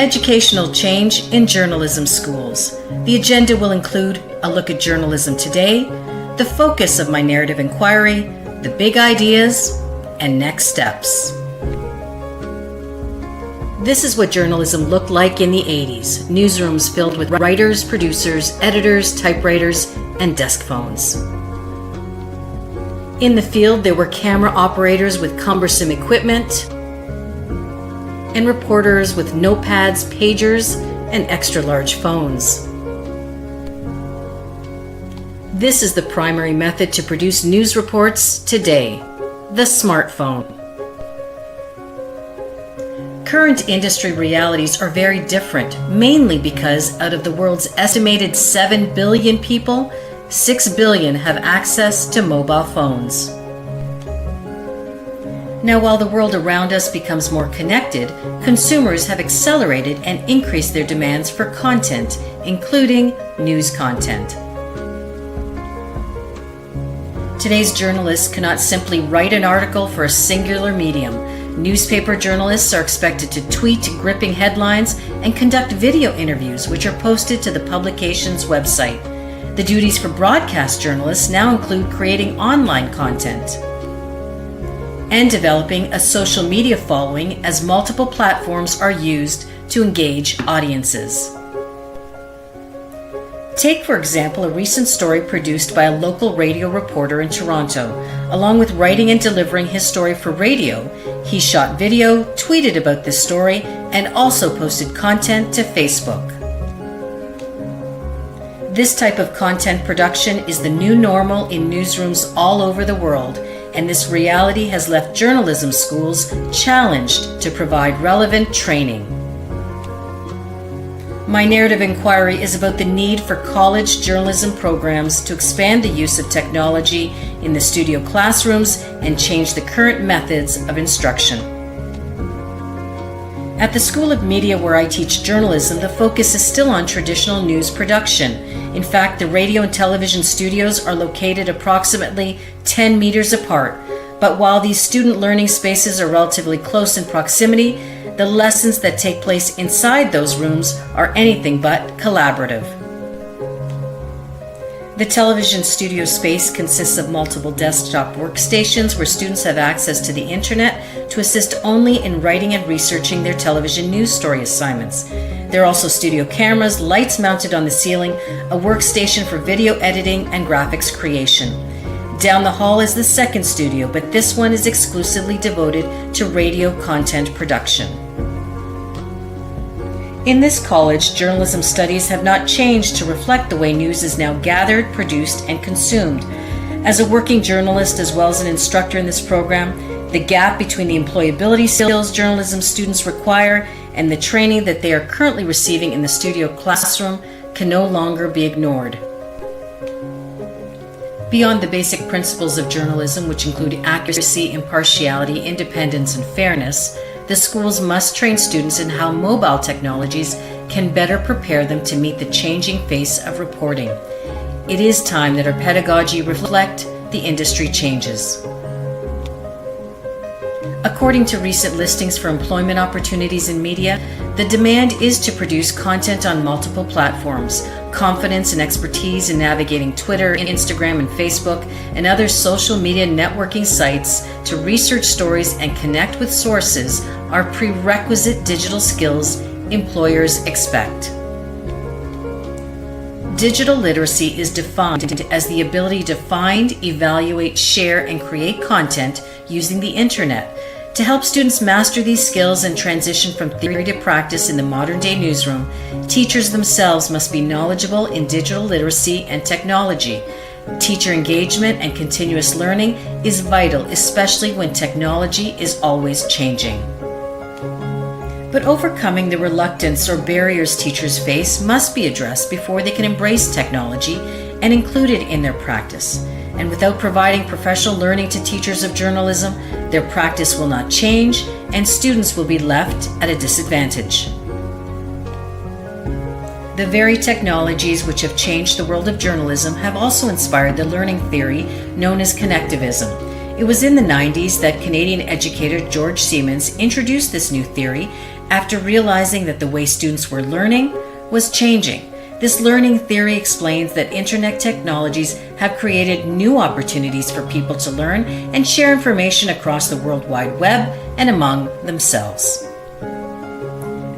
Educational change in journalism schools. The agenda will include a look at journalism today, the focus of my narrative inquiry, the big ideas, and next steps. This is what journalism looked like in the 80s. Newsrooms filled with writers, producers, editors, typewriters, and desk phones. In the field, there were camera operators with cumbersome equipment and reporters with notepads, pagers, and extra-large phones. This is the primary method to produce news reports today, the smartphone. Current industry realities are very different, mainly because out of the world's estimated 7 billion people, 6 billion have access to mobile phones. Now, while the world around us becomes more connected, consumers have accelerated and increased their demands for content, including news content. Today's journalists cannot simply write an article for a singular medium. Newspaper journalists are expected to tweet gripping headlines and conduct video interviews, which are posted to the publication's website. The duties for broadcast journalists now include creating online content and developing a social media following as multiple platforms are used to engage audiences. Take, for example, a recent story produced by a local radio reporter in Toronto. Along with writing and delivering his story for radio, he shot video, tweeted about this story, and also posted content to Facebook. This type of content production is the new normal in newsrooms all over the world, and this reality has left journalism schools challenged to provide relevant training. My narrative inquiry is about the need for college journalism programs to expand the use of technology in the studio classrooms and change the current methods of instruction. At the School of Media where I teach journalism, the focus is still on traditional news production. In fact, the radio and television studios are located approximately 10 meters apart. But while these student learning spaces are relatively close in proximity, the lessons that take place inside those rooms are anything but collaborative. The television studio space consists of multiple desktop workstations where students have access to the internet to assist only in writing and researching their television news story assignments. There are also studio cameras, lights mounted on the ceiling, a workstation for video editing and graphics creation. Down the hall is the second studio, but this one is exclusively devoted to radio content production. In this college, journalism studies have not changed to reflect the way news is now gathered, produced, and consumed. As a working journalist as well as an instructor in this program, the gap between the employability skills journalism students require and the training that they are currently receiving in the studio classroom can no longer be ignored. Beyond the basic principles of journalism, which include accuracy, impartiality, independence, and fairness, the schools must train students in how mobile technologies can better prepare them to meet the changing face of reporting. It is time that our pedagogy reflect the industry changes. According to recent listings for employment opportunities in media, the demand is to produce content on multiple platforms. Confidence and expertise in navigating Twitter, Instagram, and Facebook, and other social media networking sites to research stories and connect with sources are prerequisite digital skills employers expect. Digital literacy is defined as the ability to find, evaluate, share, and create content using the internet. To help students master these skills and transition from theory to practice in the modern-day newsroom, teachers themselves must be knowledgeable in digital literacy and technology. Teacher engagement and continuous learning is vital, especially when technology is always changing. But overcoming the reluctance or barriers teachers face must be addressed before they can embrace technology and include it in their practice. And without providing professional learning to teachers of journalism, their practice will not change and students will be left at a disadvantage. The very technologies which have changed the world of journalism have also inspired the learning theory known as connectivism. It was in the 90s that Canadian educator George Siemens introduced this new theory after realizing that the way students were learning was changing. This learning theory explains that internet technologies have created new opportunities for people to learn and share information across the World Wide Web and among themselves.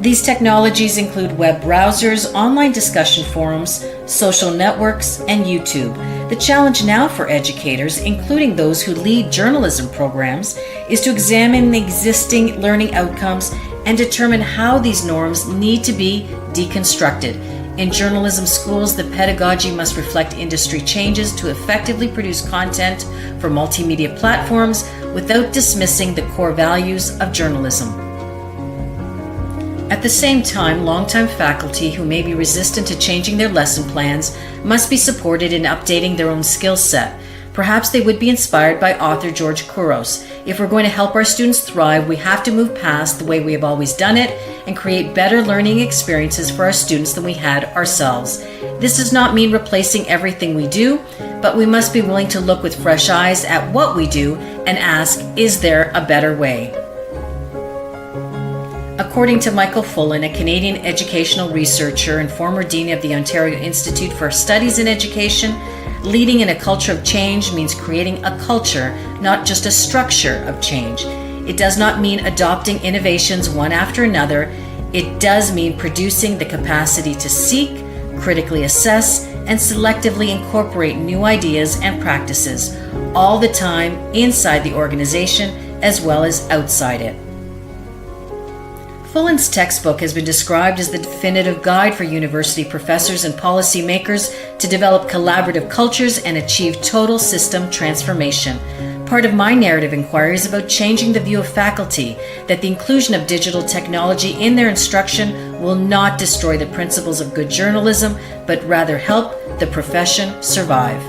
These technologies include web browsers, online discussion forums, social networks, and YouTube. The challenge now for educators, including those who lead journalism programs, is to examine the existing learning outcomes and determine how these norms need to be deconstructed. In journalism schools, the pedagogy must reflect industry changes to effectively produce content for multimedia platforms without dismissing the core values of journalism. At the same time, longtime faculty who may be resistant to changing their lesson plans must be supported in updating their own skill set. Perhaps they would be inspired by author George Couros. If we're going to help our students thrive, we have to move past the way we have always done it and create better learning experiences for our students than we had ourselves. This does not mean replacing everything we do, but we must be willing to look with fresh eyes at what we do and ask, is there a better way? According to Michael Fullan, a Canadian educational researcher and former dean of the Ontario Institute for Studies in Education, leading in a culture of change means creating a culture, not just a structure of change. It does not mean adopting innovations one after another. It does mean producing the capacity to seek, critically assess, and selectively incorporate new ideas and practices, all the time inside the organization as well as outside it. Fullan's textbook has been described as the definitive guide for university professors and policymakers to develop collaborative cultures and achieve total system transformation. Part of my narrative inquiry is about changing the view of faculty that the inclusion of digital technology in their instruction will not destroy the principles of good journalism, but rather help the profession survive.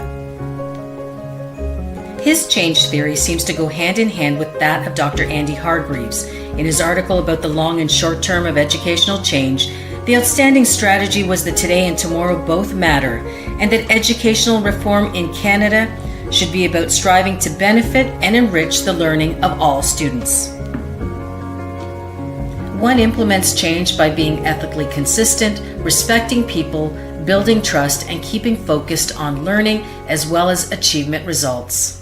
His change theory seems to go hand in hand with that of Dr. Andy Hargreaves. In his article about the long and short term of educational change, the outstanding strategy was that today and tomorrow both matter, and that educational reform in Canada should be about striving to benefit and enrich the learning of all students. One implements change by being ethically consistent, respecting people, building trust, and keeping focused on learning as well as achievement results.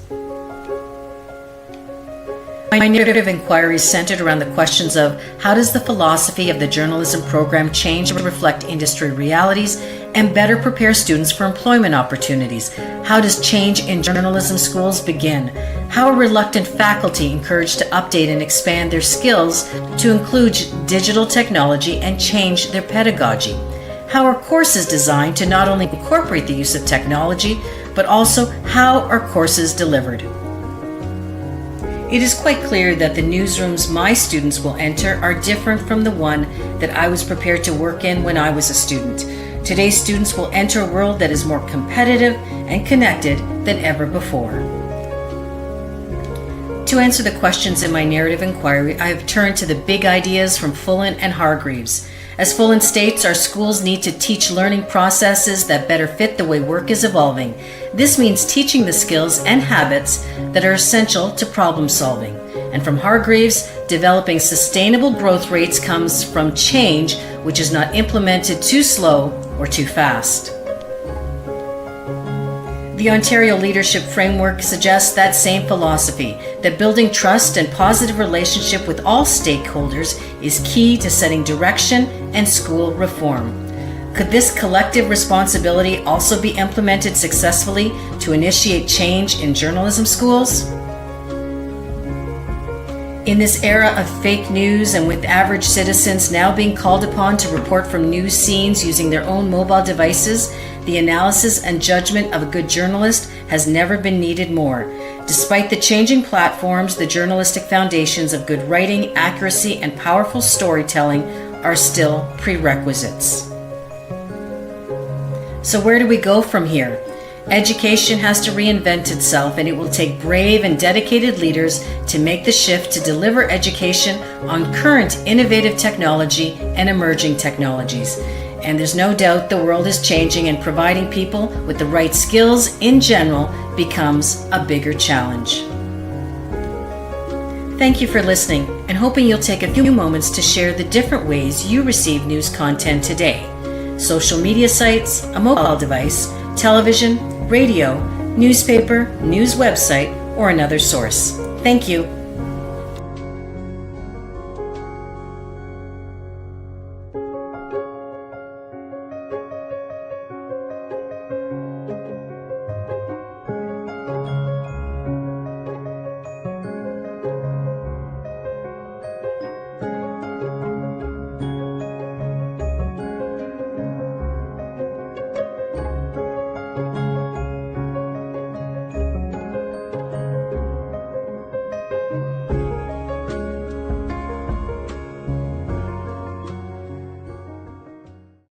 My narrative inquiry is centered around the questions of how does the philosophy of the journalism program change and reflect industry realities and better prepare students for employment opportunities? How does change in journalism schools begin? How are reluctant faculty encouraged to update and expand their skills to include digital technology and change their pedagogy? How are courses designed to not only incorporate the use of technology, but also how are courses delivered? It is quite clear that the newsrooms my students will enter are different from the one that I was prepared to work in when I was a student. Today's students will enter a world that is more competitive and connected than ever before. To answer the questions in my narrative inquiry, I have turned to the big ideas from Fullan and Hargreaves. As Fullan states, our schools need to teach learning processes that better fit the way work is evolving. This means teaching the skills and habits that are essential to problem solving. And from Hargreaves, developing sustainable growth rates comes from change which is not implemented too slow or too fast. The Ontario Leadership Framework suggests that same philosophy, that building trust and positive relationship with all stakeholders is key to setting direction and school reform. Could this collective responsibility also be implemented successfully to initiate change in journalism schools? In this era of fake news and with average citizens now being called upon to report from news scenes using their own mobile devices, the analysis and judgment of a good journalist has never been needed more. Despite the changing platforms, the journalistic foundations of good writing, accuracy, and powerful storytelling are still prerequisites. So where do we go from here? Education has to reinvent itself, and it will take brave and dedicated leaders to make the shift to deliver education on current innovative technology and emerging technologies. And there's no doubt the world is changing, and providing people with the right skills in general becomes a bigger challenge. Thank you for listening, and hoping you'll take a few moments to share the different ways you receive news content today. Social media sites, a mobile device, television, radio, newspaper, news website, or another source. Thank you.